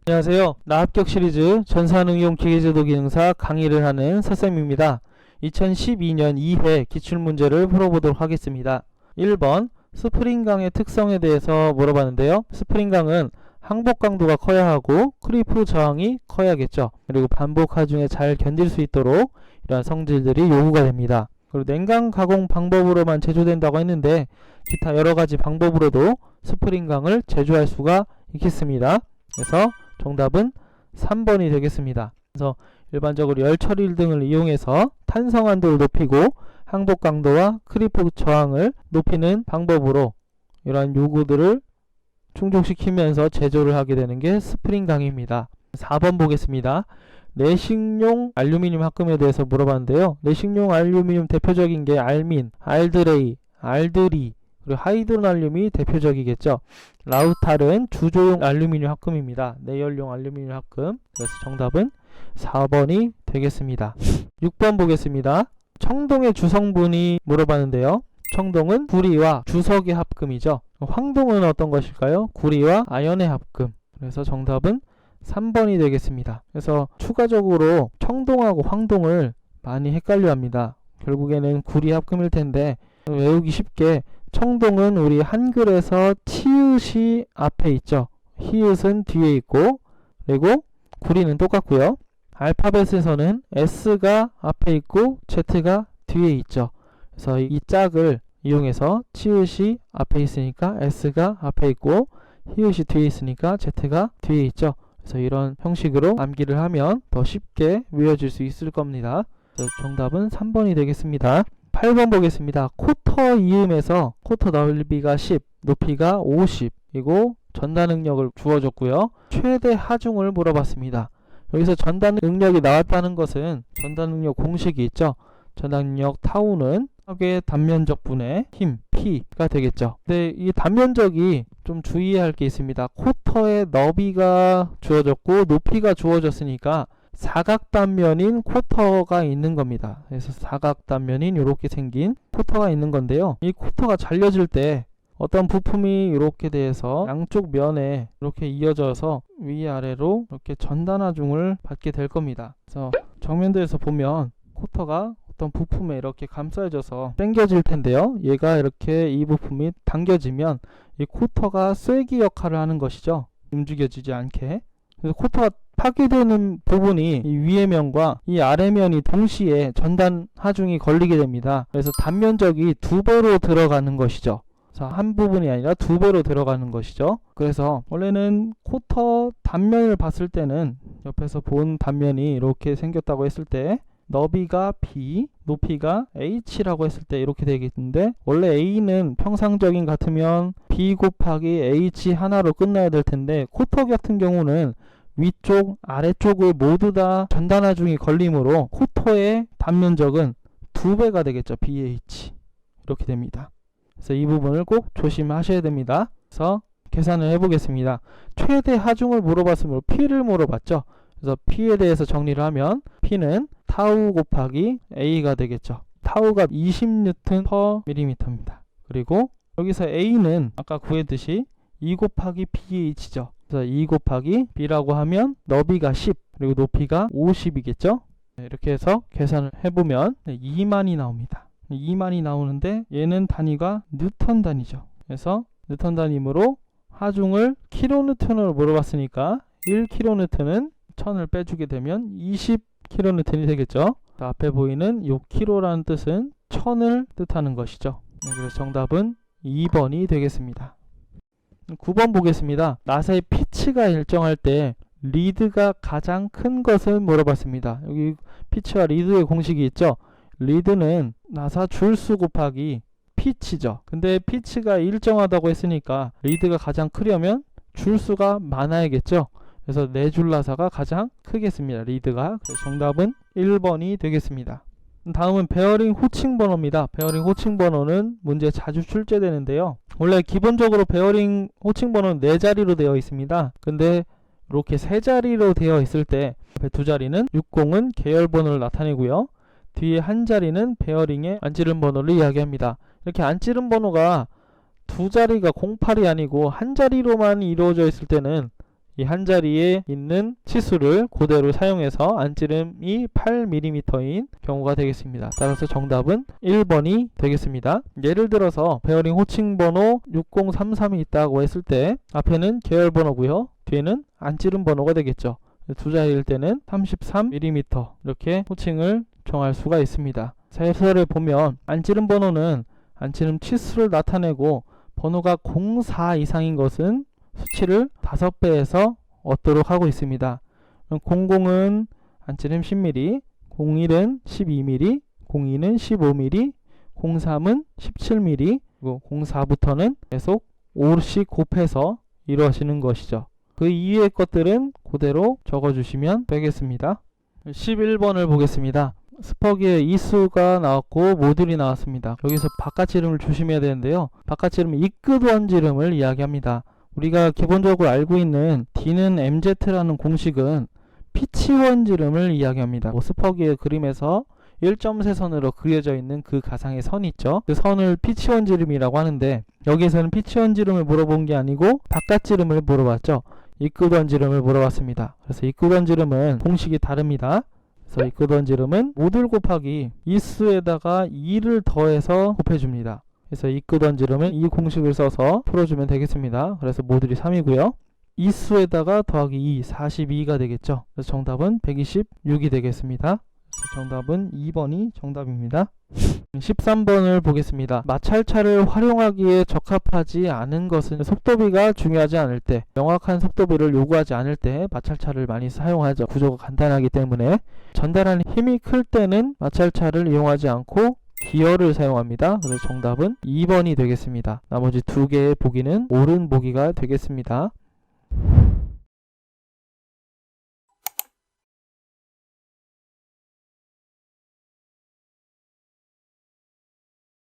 안녕하세요. 나합격 시리즈 전산응용 기계제도 기능사 강의를 하는 서쌤입니다. 2012년 2회 기출문제를 풀어보도록 하겠습니다. 1번 스프링강의 특성에 대해서 물어봤는데요. 스프링강은 항복 강도가 커야 하고 크리프 저항이 커야겠죠. 그리고 반복 하중에 잘 견딜 수 있도록 이러한 성질들이 요구가 됩니다. 그리고 냉각 가공 방법으로만 제조된다고 했는데 기타 여러가지 방법으로도 스프링강을 제조할 수가 있겠습니다. 그래서 정답은 3번이 되겠습니다. 그래서 일반적으로 열 처리 등을 이용해서 탄성 한도를 높이고 항복 강도와 크리프 저항을 높이는 방법으로 이러한 요구들을 충족시키면서 제조를 하게 되는 게 스프링강입니다. 4번 보겠습니다. 내식용 알루미늄 합금에 대해서 물어봤는데요. 내식용 알루미늄 대표적인 게 알민, 알드레이, 알드리, 그리고 하이드로날륨이 대표적이겠죠. 라우탈은 주조용 알루미늄 합금입니다. 내열용 알루미늄 합금. 그래서 정답은 4번이 되겠습니다. 6번 보겠습니다. 청동의 주성분이 물어봤는데요. 청동은 구리와 주석의 합금이죠. 황동은 어떤 것일까요? 구리와 아연의 합금. 그래서 정답은 3번이 되겠습니다. 그래서 추가적으로 청동하고 황동을 많이 헷갈려 합니다. 결국에는 구리 합금일 텐데 외우기 쉽게 청동은 우리 한글에서 치읓이 앞에 있죠. 히읗은 뒤에 있고, 그리고 구리는 똑같고요. 알파벳에서는 S가 앞에 있고 Z가 뒤에 있죠. 그래서 이 짝을 이용해서 치읓이 앞에 있으니까 S가 앞에 있고 히읗이 뒤에 있으니까 Z가 뒤에 있죠. 그래서 이런 형식으로 암기를 하면 더 쉽게 외워질 수 있을 겁니다. 정답은 3번이 되겠습니다. 8번 보겠습니다. 쿼터 이음에서 쿼터 넓이가 10, 높이가 50, 그리고 전달 능력을 주어졌고요. 최대 하중을 물어봤습니다. 여기서 전달 능력이 나왔다는 것은 전달 능력 공식이 있죠. 전달 능력 타우는 턱의 단면적 분의 힘, P가 되겠죠. 근데 이 단면적이 좀 주의해야 할 게 있습니다. 쿼터의 너비가 주어졌고 높이가 주어졌으니까 사각단면인 쿼터가 있는 겁니다. 그래서 사각단면인 이렇게 생긴 쿼터가 있는 건데요. 이 쿼터가 잘려질 때 어떤 부품이 이렇게 돼서 양쪽 면에 이렇게 이어져서 위아래로 이렇게 전단하중을 받게 될 겁니다. 그래서 정면도에서 보면 쿼터가 어떤 부품에 이렇게 감싸져서 당겨질 텐데요. 얘가 이렇게 이 부품이 당겨지면 이 쿼터가 쐐기 역할을 하는 것이죠. 움직여지지 않게. 그래서 쿼터가 파괴되는 부분이 이 위의 면과 이 아래 면이 동시에 전단 하중이 걸리게 됩니다. 그래서 단면적이 두 배로 들어가는 것이죠. 그래서 한 부분이 아니라 두 배로 들어가는 것이죠. 그래서 원래는 쿼터 단면을 봤을 때는 옆에서 본 단면이 이렇게 생겼다고 했을 때 너비가 B, 높이가 H라고 했을 때 이렇게 되겠는데 원래 A는 평상적인 같으면 B 곱하기 H 하나로 끝나야 될 텐데 쿼터 같은 경우는 위쪽, 아래쪽을 모두 다 전단하중이 걸림으로 쿼터의 단면적은 2배가 되겠죠. BH 이렇게 됩니다. 그래서 이 부분을 꼭 조심하셔야 됩니다. 그래서 계산을 해보겠습니다. 최대 하중을 물어봤으므로 P를 물어봤죠. 그래서 P에 대해서 정리를 하면 P는 타우 곱하기 A가 되겠죠. 타우가 20N/mm입니다. 그리고 여기서 A는 아까 구했듯이 2 곱하기 BH죠. 그래서 2 곱하기 B라고 하면 너비가 10 그리고 높이가 50이겠죠. 이렇게 해서 계산을 해보면 2만이 나옵니다. 2만이 나오는데 얘는 단위가 뉴턴 단위죠. 그래서 뉴턴 단위므로 하중을 킬로뉴턴으로 물어봤으니까 1kN은 1000을 빼주게 되면 20kN이 되겠죠. 앞에 보이는 요 킬로라는 뜻은 1000을 뜻하는 것이죠. 그래서 정답은 2번이 되겠습니다. 9번 보겠습니다. 나사의 피치가 일정할 때 리드가 가장 큰 것을 물어봤습니다. 여기 피치와 리드의 공식이 있죠. 리드는 나사 줄수 곱하기 피치죠. 근데 피치가 일정하다고 했으니까 리드가 가장 크려면 줄수가 많아야겠죠. 그래서 네 줄 나사가 가장 크겠습니다. 리드가. 그래서 정답은 1번이 되겠습니다. 다음은 베어링 호칭 번호입니다. 베어링 호칭 번호는 문제에 자주 출제되는데요. 원래 기본적으로 베어링 호칭 번호는 4자리로 되어 있습니다. 근데 이렇게 3자리로 되어 있을 때 앞에 2자리는 60은 계열 번호를 나타내고요. 뒤에 한 자리는 베어링의 안찌름 번호를 이야기합니다. 이렇게 안찌름 번호가 두 자리가 08이 아니고 한 자리로만 이루어져 있을 때는 이 한 자리에 있는 치수를 그대로 사용해서 안찌름이 8mm인 경우가 되겠습니다. 따라서 정답은 1번이 되겠습니다. 예를 들어서 베어링 호칭 번호 6033이 있다고 했을 때 앞에는 계열 번호고요. 뒤에는 안찌름 번호가 되겠죠. 두 자리일 때는 33mm 이렇게 호칭을 정할 수가 있습니다. 해설에 보면 안찌름 번호는 안찌름 치수를 나타내고 번호가 04 이상인 것은 수치를 5배에서 얻도록 하고 있습니다. 00은 안찌름 10mm, 01은 12mm, 02는 15mm, 03은 17mm, 그리고 04부터는 계속 5씩 곱해서 이루어지는 것이죠. 그 이외의 것들은 그대로 적어주시면 되겠습니다. 11번을 보겠습니다. 스퍼기에 이수가 나왔고 모듈이 나왔습니다. 여기서 바깥지름을 조심해야 되는데요. 바깥지름은 이끄원지름을 이야기합니다. 우리가 기본적으로 알고 있는 D는 MZ라는 공식은 피치원지름을 이야기합니다. 스퍼기의 그림에서 1.3선으로 그려져 있는 그 가상의 선 있죠. 그 선을 피치원지름이라고 하는데 여기에서는 피치원지름을 물어본 게 아니고 바깥지름을 물어봤죠. 이끄원지름을 물어봤습니다. 그래서 이끄원지름은 공식이 다릅니다. 그래서 이끄원지름은 모듈 곱하기 이수에다가 2를 더해서 곱해줍니다. 그래서 이끄원지름은 이 공식을 써서 풀어주면 되겠습니다. 그래서 모듈이 3이고요. 이수에다가 더하기 2, 42가 되겠죠. 그래서 정답은 126이 되겠습니다. 그래서 정답은 2번이 정답입니다. 13번을 보겠습니다. 마찰차를 활용하기에 적합하지 않은 것은 속도비가 중요하지 않을 때, 명확한 속도비를 요구하지 않을 때 마찰차를 많이 사용하죠. 구조가 간단하기 때문에. 전달하는 힘이 클 때는 마찰차를 이용하지 않고 기어를 사용합니다. 그래서 정답은 2번이 되겠습니다. 나머지 두 개의 보기는 옳은 보기가 되겠습니다.